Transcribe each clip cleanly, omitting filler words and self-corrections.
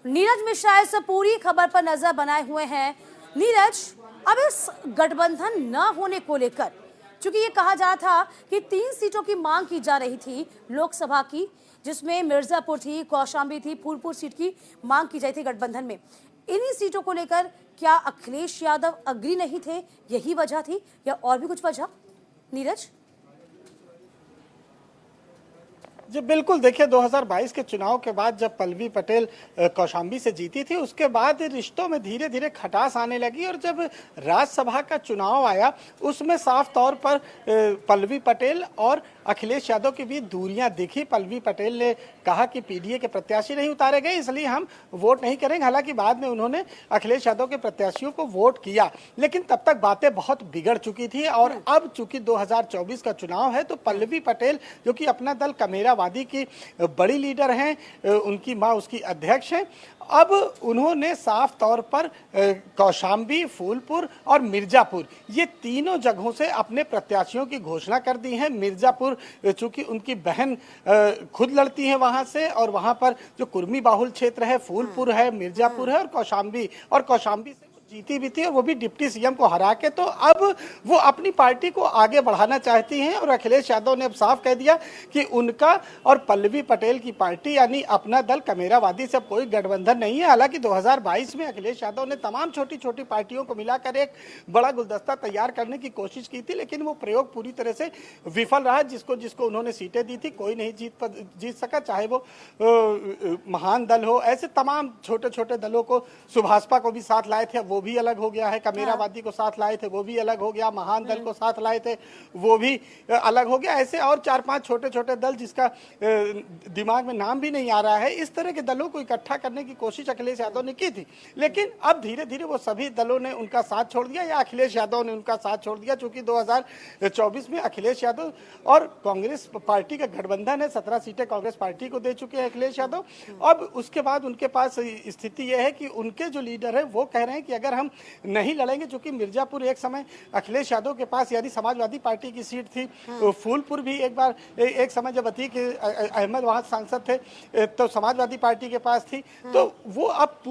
नीरज मिश्रा इस पूरी खबर पर नजर बनाए हुए हैं। नीरज, अब इस गठबंधन न होने को लेकर, क्योंकि ये कहा जा रहा था कि 3 सीटों की मांग की जा रही थी लोकसभा की, जिसमें मिर्जापुर थी, कौशाम्बी थी, फूलपुर सीट की मांग की जाई थी गठबंधन में। इन्हीं सीटों को लेकर क्या अखिलेश यादव अग्री नहीं थे, यही वजह थी या और भी कुछ वजह? नीरज जी बिल्कुल, देखिए 2022 के चुनाव के बाद जब पल्लवी पटेल कौशाम्बी से जीती थी, उसके बाद रिश्तों में धीरे धीरे खटास आने लगी और जब राज्यसभा का चुनाव आया उसमें साफ तौर पर पल्लवी पटेल और अखिलेश यादव के बीच दूरियां दिखी। पल्लवी पटेल ने कहा कि पीडीए के प्रत्याशी नहीं उतारे गए इसलिए हम वोट नहीं करेंगे। हालांकि बाद में उन्होंने अखिलेश यादव के प्रत्याशियों को वोट किया, लेकिन तब तक बातें बहुत बिगड़ चुकी थी। और अब चूंकि 2024 का चुनाव है तो पल्लवी पटेल, जो कि अपना दल कमेरावादी की बड़ी लीडर हैं, उनकी मां उसकी अध्यक्ष हैं, अब उन्होंने साफ तौर पर कौशाम्बी, फूलपुर और मिर्जापुर, ये तीनों जगहों से अपने प्रत्याशियों की घोषणा कर दी है। मिर्जापुर चूंकि उनकी बहन खुद लड़ती है वहां से, और वहां पर जो कुर्मी बाहुल क्षेत्र है, फूलपुर है, मिर्जापुर है और कौशाम्बी से जीती भी थी, और वो भी डिप्टी सीएम को हरा के। तो अब वो अपनी पार्टी को आगे बढ़ाना चाहती हैं और अखिलेश यादव ने अब साफ कह दिया कि उनका और पल्लवी पटेल की पार्टी यानी अपना दल कमेरावादी से कोई गठबंधन नहीं है। हालांकि 2022 में अखिलेश यादव ने तमाम छोटी छोटी पार्टियों को मिलाकर एक बड़ा गुलदस्ता तैयार करने की कोशिश की थी, लेकिन वो प्रयोग पूरी तरह से विफल रहा। जिसको जिसको उन्होंने सीटें दी थी कोई नहीं जीत सका, चाहे वो महान दल हो, ऐसे तमाम छोटे छोटे दलों को, सुभाषपा को भी साथ लाए थे, वो भी अलग हो गया है, कमेरावादी को साथ लाए थे वो भी अलग हो गया, महान दल को साथ लाए थे वो भी अलग हो गया, ऐसे और 4-5 छोटे छोटे दल जिसका दिमाग में नाम भी नहीं आ रहा है। इस तरह के दलों को इकट्ठा करने की कोशिश अखिलेश यादव ने की थी, लेकिन अब धीरे धीरे वो सभी दलों ने उनका साथ छोड़ दिया या अखिलेश यादव ने उनका साथ छोड़ दिया। चूंकि 2024 में अखिलेश यादव और कांग्रेस पार्टी का गठबंधन है, 17 सीटें कांग्रेस पार्टी को दे चुके हैं अखिलेश यादव। अब उसके बाद उनके पास स्थिति यह है कि उनके जो लीडर है वो कह रहे हैं कि अगर हम नहीं लड़ेंगे, चूंकि मिर्जापुर एक समय अखिलेश यादव के पास यानी समाजवादी पार्टी की सीट थी, फूलपुर भी एक समय जब अतीक अहमद वहां सांसद थे तो समाजवादी पार्टी के पास थी। तो वो अब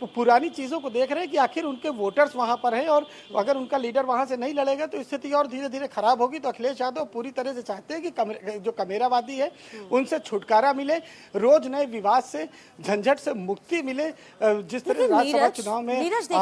पुरानी चीजों को देख रहे हैं कि आखिर उनके वोटर्स वहां पर हैं और अगर उनका लीडर वहां से नहीं लड़ेगा तो स्थिति और धीरे धीरे खराब होगी। तो अखिलेश यादव पूरी तरह से चाहते हैं कि जो कमेरावादी है उनसे छुटकारा मिले, रोज नए विवाद से, झंझट से मुक्ति मिले। जिस तरह राज्यसभा चुनाव में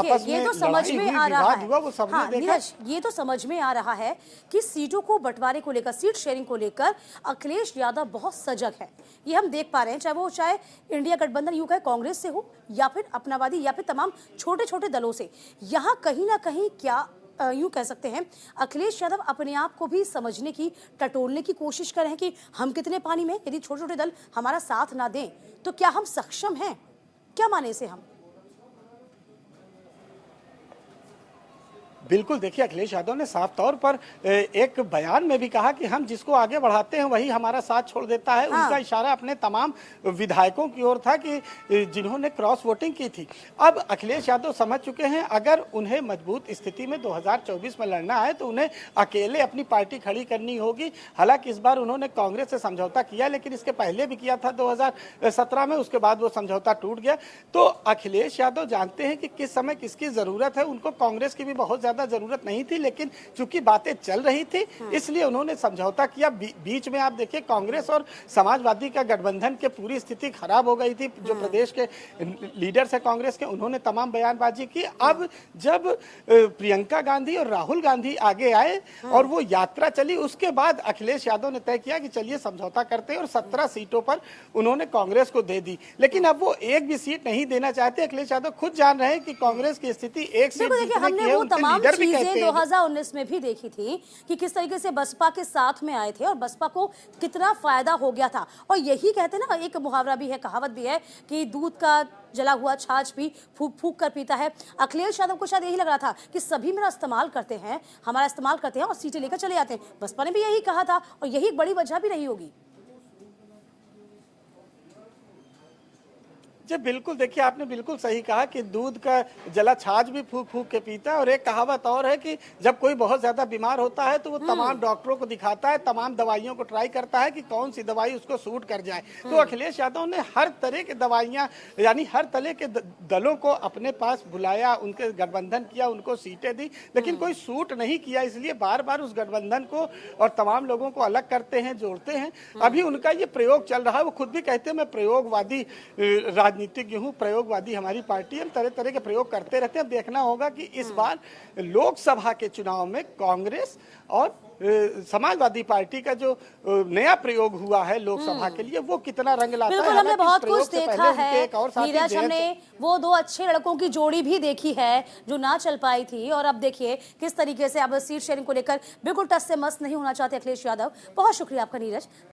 आपस में ये तो समझ में आ रहा है, वो सबने देखा। नीरज, ये तो समझ में आ रहा है कि सीटों को बंटवारे को लेकर, सीट शेयरिंग को लेकर अखिलेश यादव बहुत सजग है। ये हम देख पा रहे हैं, चाहे इंडिया गठबंधन यूं कहे कांग्रेस से हो या फिर अपनावादी या फिर तमाम छोटे छोटे दलों से। यहाँ कहीं ना कहीं क्या यूं कह सकते हैं, अखिलेश यादव अपने आप को भी समझने की, टटोलने की कोशिश कर रहे हैं कि हम कितने पानी में, यदि छोटे छोटे दल हमारा साथ ना दें तो क्या हम सक्षम हैं? क्या माने इसे हम? बिल्कुल, देखिए अखिलेश यादव ने साफ तौर पर एक बयान में भी कहा कि हम जिसको आगे बढ़ाते हैं वही हमारा साथ छोड़ देता है। उनका इशारा अपने तमाम विधायकों की ओर था कि जिन्होंने क्रॉस वोटिंग की थी। अब अखिलेश यादव समझ चुके हैं अगर उन्हें मजबूत स्थिति में 2024 में लड़ना है तो उन्हें अकेले अपनी पार्टी खड़ी करनी होगी। हालांकि इस बार उन्होंने कांग्रेस से समझौता किया, लेकिन इसके पहले भी किया था 2017 में, उसके बाद वो समझौता टूट गया। तो अखिलेश यादव जानते हैं कि किस समय किसकी जरूरत है। उनको कांग्रेस की भी बहुत ज्यादा जरूरत नहीं थी, लेकिन चूंकि बातें चल रही थी इसलिए उन्होंने समझौता किया। बीच में आप देखिए कांग्रेस और समाजवादी का गठबंधन की पूरी स्थिति खराब हो गई थी। जो प्रदेश के लीडर्स है कांग्रेस के, उन्होंने तमाम बयानबाजी की। अब जब प्रियंका गांधी और राहुल गांधी आगे आए और वो यात्रा चली, उसके बाद अखिलेश यादव ने तय किया कि चलिए समझौता करते हैं और 17 सीटों पर उन्होंने कांग्रेस को दे दी। लेकिन अब वो एक भी सीट नहीं देना चाहते। अखिलेश यादव खुद जान रहे हैं कि कांग्रेस की स्थिति एक सीट जीतने की है। उनके लीडर चीजें 2019 में भी देखी थी कि किस तरीके से बसपा के साथ में आए थे और बसपा को कितना फायदा हो गया था। और यही कहते ना, एक मुहावरा भी है, कहावत भी है कि दूध का जला हुआ छाछ भी फूक फूक कर पीता है। अखिलेश यादव को शायद यही लग रहा था कि सभी मेरा इस्तेमाल करते हैं, हमारा इस्तेमाल करते हैं और सीटें लेकर चले जाते हैं। बसपा ने भी यही कहा था और यही एक बड़ी वजह भी रही होगी। जी बिल्कुल, देखिए आपने बिल्कुल सही कहा कि दूध का जला छाछ भी फूँक-फूँक के पीता है और एक कहावत और है कि जब कोई बहुत ज़्यादा बीमार होता है तो वो तमाम डॉक्टरों को दिखाता है, तमाम दवाइयों को ट्राई करता है कि कौन-सी दवाई उसको सूट कर जाए। तो अखिलेश यादव ने हर तरह की दवाइयाँ यानी हर तरह के दलों को अपने पास बुलाया, उनके गठबंधन किया, उनको सीटें दी, लेकिन कोई सूट नहीं किया, इसलिए बार-बार उस गठबंधन को और तमाम लोगों को अलग करते हैं, जोड़ते हैं। अभी उनका ये प्रयोग चल रहा है, वो खुद भी कहते हैं मैं प्रयोगवादी राजनीतिज्ञ हूँ, प्रयोगवादी हमारी पार्टी है, हम तरह तरह के प्रयोग करते रहते हैं। देखना होगा कि इस बार लोकसभा के चुनाव में कांग्रेस और समाजवादी पार्टी का जो नया प्रयोग हुआ है लोकसभा के लिए वो कितना रंग लाता है। बिल्कुल, हमने हालांकि इस बहुत प्रयोग कुछ से देखा पहले उनके है एक और साथी नीरज, जयंत हमने वो दो अच्छे लड़कों की जोड़ी भी देखी है जो ना चल पाई थी, और अब देखिए किस तरीके से अब सीट शेयरिंग को लेकर बिल्कुल टस से मस नहीं होना चाहते अखिलेश यादव। बहुत शुक्रिया आपका नीरज।